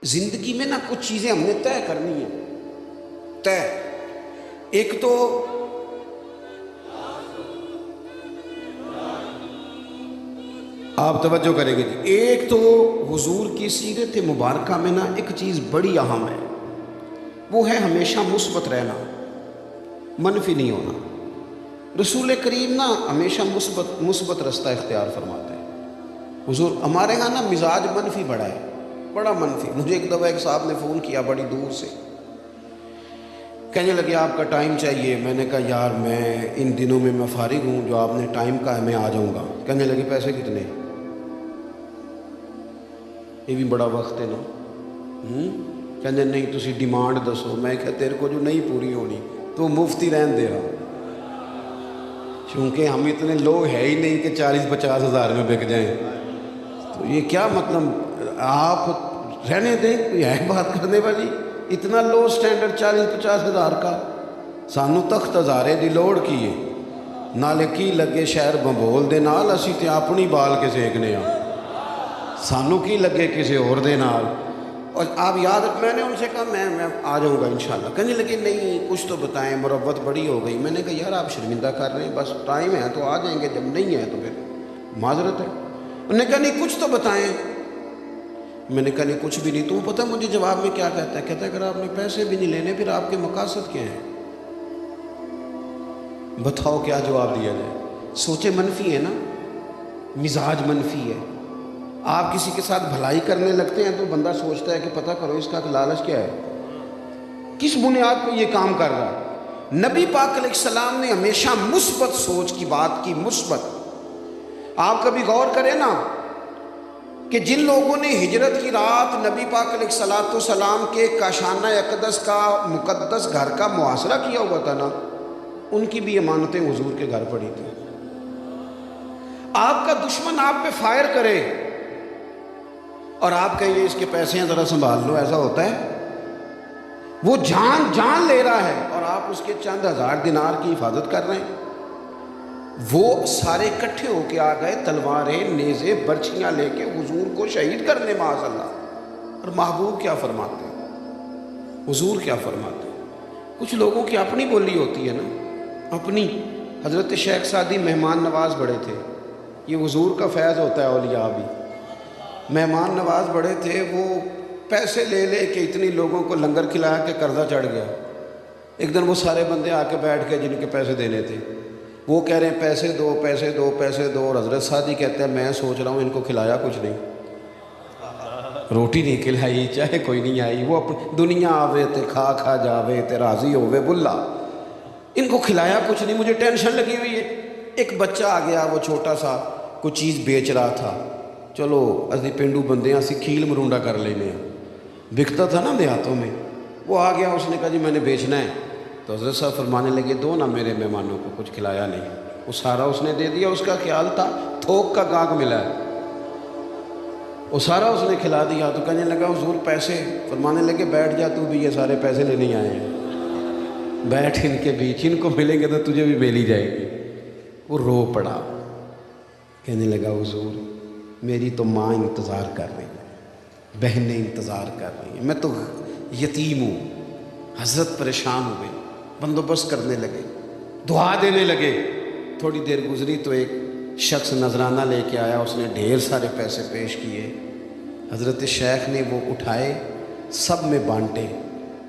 زندگی میں نا کچھ چیزیں ہم نے طے کرنی ہیں. طے ایک تو آپ توجہ کریں گے جی، ایک تو حضور کی سیرت مبارکہ میں نا ایک چیز بڑی اہم ہے، وہ ہے ہمیشہ مثبت رہنا، منفی نہیں ہونا. رسول کریم نا ہمیشہ مثبت رستہ اختیار فرماتے ہیں. حضور ہمارے ہاں نا مزاج منفی بڑا ہے، بڑا منفی. مجھے ایک دفعہ ایک صاحب نے فون کیا بڑی دور سے، کہنے لگے آپ کا ٹائم چاہیے. میں نے کہا یار میں ان دنوں میں فارغ ہوں، جو آپ نے ٹائم کا ہے میں آ جاؤں گا. کہنے لگے پیسے کتنے؟ یہ بھی بڑا وقت ہے نا. کہنے نہیں تسی ڈیمانڈ دسو. میں کہ تیرے کو جو نہیں پوری ہونی تو مفتی رہن دے رہا، چونکہ ہم اتنے لوگ ہے ہی نہیں کہ 40-50 ہزار میں بک جائیں. تو یہ کیا مطلب، آپ رہنے دیں، کوئی ہے بات کرنے والی. اتنا لو سٹینڈرڈ 40-50 ہزار کا. سانو تخت ہزارے دی لوڑ کی ہے، نالے کی لگے شہر بمبول دے نال، اسی تے اپنی بال کے سیکنے ہاں، سانو کی لگے کسی اور دے نال. اور آپ یاد، میں نے ان سے کہا میں آ جاؤں گا انشاءاللہ. کہنے لگے نہیں کچھ تو بتائیں، مروت بڑی ہو گئی. میں نے کہا یار آپ شرمندہ کر رہے ہیں، بس ٹائم ہے تو آ جائیں گے، جب نہیں ہے تو پھر معذرت ہے. انہوں نے کہا نہیں کچھ تو بتائیں. میں نے کہا نہیں کچھ بھی نہیں. تو پتہ مجھے جواب میں کیا کہتا ہے؟ کہتا ہے اگر آپ نے پیسے بھی نہیں لینے پھر آپ کے مقاصد کیا ہیں؟ بتاؤ کیا جواب دیا جائے. سوچیں منفی ہے نا، مزاج منفی ہے. آپ کسی کے ساتھ بھلائی کرنے لگتے ہیں تو بندہ سوچتا ہے کہ پتہ کرو اس کا لالچ کیا ہے، کس بنیاد پہ یہ کام کر رہا ہے. نبی پاک علیہ السلام نے ہمیشہ مثبت سوچ کی بات کی. مثبت. آپ کبھی غور کریں نا کہ جن لوگوں نے ہجرت کی رات نبی پاک علیہ السلام کے کاشانہ اقدس کا مقدس گھر کا محاصرہ کیا ہوا تھا نا، ان کی بھی امانتیں حضور کے گھر پڑی تھیں. آپ کا دشمن آپ پہ فائر کرے اور آپ کہیں اس کے پیسے ہیں ذرا سنبھال لو، ایسا ہوتا ہے؟ وہ جان لے رہا ہے اور آپ اس کے چند ہزار دینار کی حفاظت کر رہے ہیں. وہ سارے اکٹھے ہو کے آ گئے، تلواریں نیزے برچھیاں لے کے حضور کو شہید کرنے معاذ اللہ. اور محبوب کیا فرماتے ہیں، حضور کیا فرماتے ہیں؟ کچھ لوگوں کی اپنی بولی ہوتی ہے نا، اپنی. حضرت شیخ سعدی مہمان نواز بڑے تھے. یہ حضور کا فیض ہوتا ہے، اولیاء بھی مہمان نواز بڑے تھے. وہ پیسے لے لے کے اتنی لوگوں کو لنگر کھلایا کہ قرضہ چڑھ گیا. ایک دن وہ سارے بندے آ کے بیٹھ کے جن کے پیسے دینے تھے، وہ کہہ رہے ہیں پیسے دو پیسے دو پیسے دو. اور حضرت سعدی کہتے ہیں میں سوچ رہا ہوں ان کو کھلایا کچھ نہیں، روٹی نہیں کھلائی، چاہے کوئی نہیں آئی. وہ اپنی دنیا آوے تے کھا جاوے تے راضی ہووے بلا، ان کو کھلایا کچھ نہیں. مجھے ٹینشن لگی ہوئی ہے. ایک بچہ آ گیا، وہ چھوٹا سا کوئی چیز بیچ رہا تھا. چلو اسی پینڈو بندے اسی کھیل مرونڈا کر لینے ہیں، بکتا تھا نا دیہاتوں میں. وہ آ گیا، اس نے کہا جی میں نے بیچنا ہے. تو حضرت صاحب فرمانے لگے دو نا میرے مہمانوں کو، کچھ کھلایا نہیں. وہ سارا اس نے دے دیا. اس کا خیال تھا تھوک کا گاہک ملا ہے، وہ سارا اس نے کھلا دیا. تو کہنے لگا حضور پیسے. فرمانے لگے بیٹھ جا تو بھی، یہ سارے پیسے لینے آئے ہیں، بیٹھ ان کے بیچ، ان کو ملیں گے تو تجھے بھی ملی جائے گی. وہ رو پڑا، کہنے لگا حضور میری تو ماں انتظار کر رہی ہے، بہنیں انتظار کر رہی ہیں، میں تو یتیم ہوں. حضرت پریشان ہوئے، بندوبست کرنے لگے، دعا دینے لگے. تھوڑی دیر گزری تو ایک شخص نذرانہ لے کے آیا. اس نے ڈھیر سارے پیسے پیش کیے. حضرت شیخ نے وہ اٹھائے، سب میں بانٹے.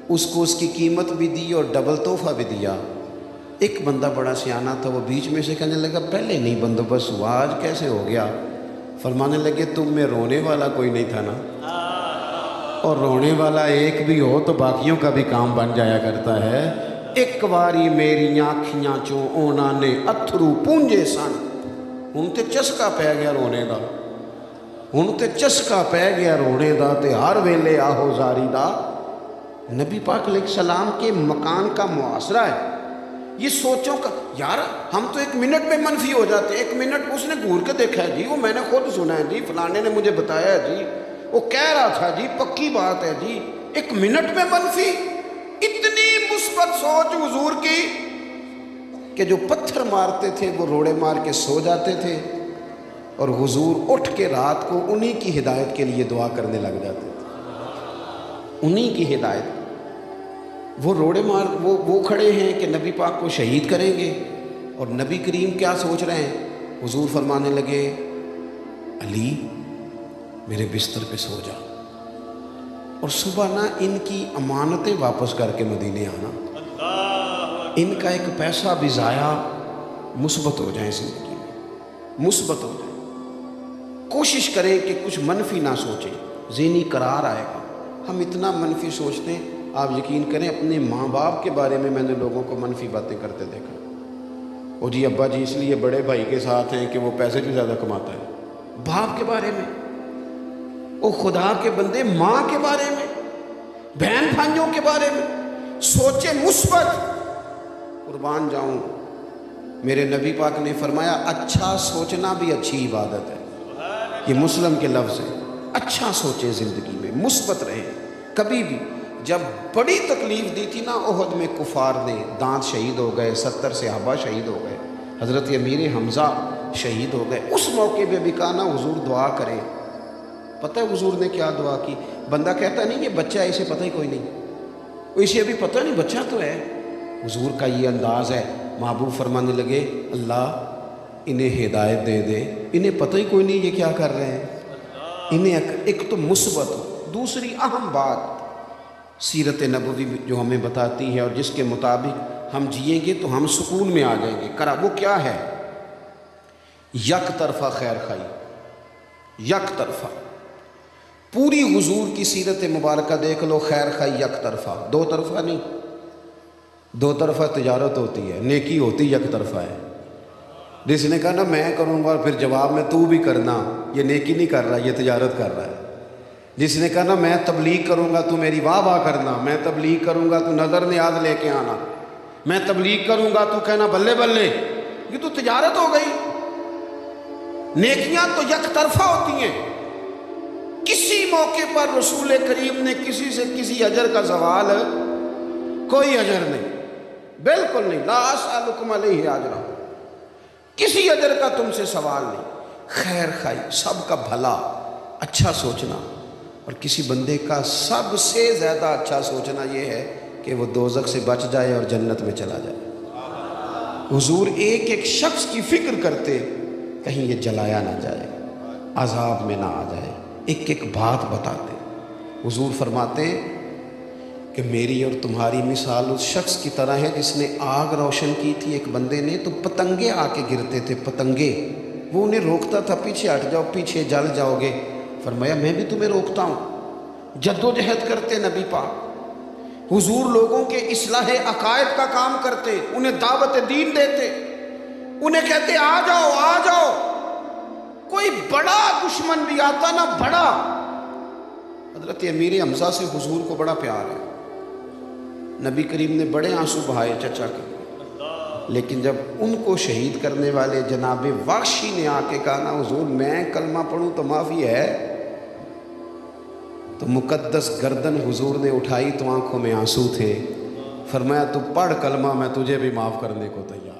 اس کو اس کی قیمت بھی دی اور ڈبل تحفہ بھی دیا. ایک بندہ بڑا سیانہ تھا، وہ بیچ میں سے کہنے لگا پہلے نہیں بندوبست ہوا، آج کیسے ہو گیا؟ فرمانے لگے تم میں رونے والا کوئی نہیں تھا نا، اور رونے والا ایک بھی ہو تو باقیوں کا بھی کام بن جایا کرتا ہے. ایک واری میری آنکھیاں چوں اونا نے اتھرو پونجے سن. ہن تے چسکا پہ گیا رونے دا، ہن تے چسکا پہ گیا رونے دا، تے ہر ویلے آہو زاری دا. نبی پاک علیہ السلام کے مکان کا محاصرہ ہے. یہ سوچوں کا یار، ہم تو ایک منٹ میں منفی ہو جاتے ہیں. ایک منٹ اس نے گھور کے دیکھا ہے جی، وہ میں نے خود سنا ہے جی، فلانے نے مجھے بتایا ہے جی، وہ کہہ رہا تھا جی، پکی بات ہے جی. ایک منٹ میں منفی. اتنی مثبت سوچ حضور کی کہ جو پتھر مارتے تھے وہ روڑے مار کے سو جاتے تھے، اور حضور اٹھ کے رات کو انہی کی ہدایت کے لیے دعا کرنے لگ جاتے تھے. انہی کی ہدایت. وہ روڑے مار وہ کھڑے ہیں کہ نبی پاک کو شہید کریں گے، اور نبی کریم کیا سوچ رہے ہیں؟ حضور فرمانے لگے علی میرے بستر پہ سو جا، اور صبح نہ ان کی امانتیں واپس کر کے مدینے آنا، ان کا ایک پیسہ بھی ضائع مثبت ہو جائے زندگی میں، مثبت ہو جائے. کوشش کریں کہ کچھ منفی نہ سوچیں، ذہنی قرار آئے گا. ہم اتنا منفی سوچتے ہیں، آپ یقین کریں اپنے ماں باپ کے بارے میں نے لوگوں کو منفی باتیں کرتے دیکھا. او جی ابا جی اس لیے بڑے بھائی کے ساتھ ہیں کہ وہ پیسے بھی زیادہ کماتا ہے. باپ کے بارے میں، او خدا کے بندے ماں کے بارے میں، بہن بھائیوں کے بارے میں سوچے مثبت. قربان جاؤں، میرے نبی پاک نے فرمایا اچھا سوچنا بھی اچھی عبادت ہے. یہ مسلم کے لفظ ہے. اچھا سوچے زندگی میں، مثبت رہے. کبھی بھی جب بڑی تکلیف دی تھی نا احد میں کفار نے، دانت شہید ہو گئے، 70 صحابہ شہید ہو گئے، حضرت امیر حمزہ شہید ہو گئے، اس موقع پہ بھی کہا نا حضور دعا کریں. پتہ ہے حضور نے کیا دعا کی؟ بندہ کہتا نہیں یہ بچہ ہے، اسے پتہ ہی کوئی نہیں، اسے ابھی پتہ نہیں بچہ تو ہے. حضور کا یہ انداز ہے. محبوب فرمانے لگے اللہ انہیں ہدایت دے دے، انہیں پتہ ہی کوئی نہیں یہ کیا کر رہے ہیں. انہیں ایک تو مثبت. دوسری اہم بات سیرت نبوی جو ہمیں بتاتی ہے اور جس کے مطابق ہم جئیں گے تو ہم سکون میں آ جائیں گے. وہ کیا ہے؟ یک طرفہ خیر خائی. یک طرفہ پوری حضور کی سیرت مبارکہ دیکھ لو، خیر خائی یک طرفہ، دو طرفہ نہیں. دو طرفہ تجارت ہوتی ہے، نیکی ہوتی یک طرفہ ہے. جس نے کہا نا میں کروں گا اور پھر جواب میں تو بھی کرنا، یہ نیکی نہیں کر رہا، یہ تجارت کر رہا ہے. جس نے کہا نا میں تبلیغ کروں گا تو میری واہ واہ کرنا، میں تبلیغ کروں گا تو نظر نیاز لے کے آنا، میں تبلیغ کروں گا تو کہنا بلے بلے، یہ تو تجارت ہو گئی. نیکیاں تو یک طرفہ ہوتی ہیں. کسی موقع پر رسول کریم نے کسی سے کسی اجر کا سوال، کوئی اجر نہیں، بالکل نہیں. لا اسألکم علیہ اجرا، کسی اجر کا تم سے سوال نہیں. خیر خائی، سب کا بھلا، اچھا سوچنا. اور کسی بندے کا سب سے زیادہ اچھا سوچنا یہ ہے کہ وہ دوزخ سے بچ جائے اور جنت میں چلا جائے. حضور ایک ایک شخص کی فکر کرتے، کہیں یہ جلایا نہ جائے، عذاب میں نہ آ جائے. ایک ایک بات بتاتے. حضور فرماتے ہیں کہ میری اور تمہاری مثال اس شخص کی طرح ہے جس نے آگ روشن کی تھی ایک بندے نے، تو پتنگے آ کے گرتے تھے، پتنگے. وہ انہیں روکتا تھا، پیچھے ہٹ جاؤ، پیچھے جل جاؤ گے. فرمایا میں بھی تمہیں روکتا ہوں. جد و جہد کرتے نبی پاک. حضور لوگوں کے اصلاح عقائد کا کام کرتے، انہیں دعوت دین دیتے، انہیں کہتے آ جاؤ آ جاؤ. کوئی بڑا دشمن بھی آتا نا، بڑا، حضرت امیر حمزہ سے حضور کو بڑا پیار ہے. نبی کریم نے بڑے آنسو بہائے چچا کے، لیکن جب ان کو شہید کرنے والے جناب وحشی نے آ کے کہا نا حضور میں کلمہ پڑھوں تو معافی ہے، تو مقدس گردن حضور نے اٹھائی تو آنکھوں میں آنسو تھے. فرمایا تو پڑھ کلمہ، میں تجھے بھی معاف کرنے کو تیار.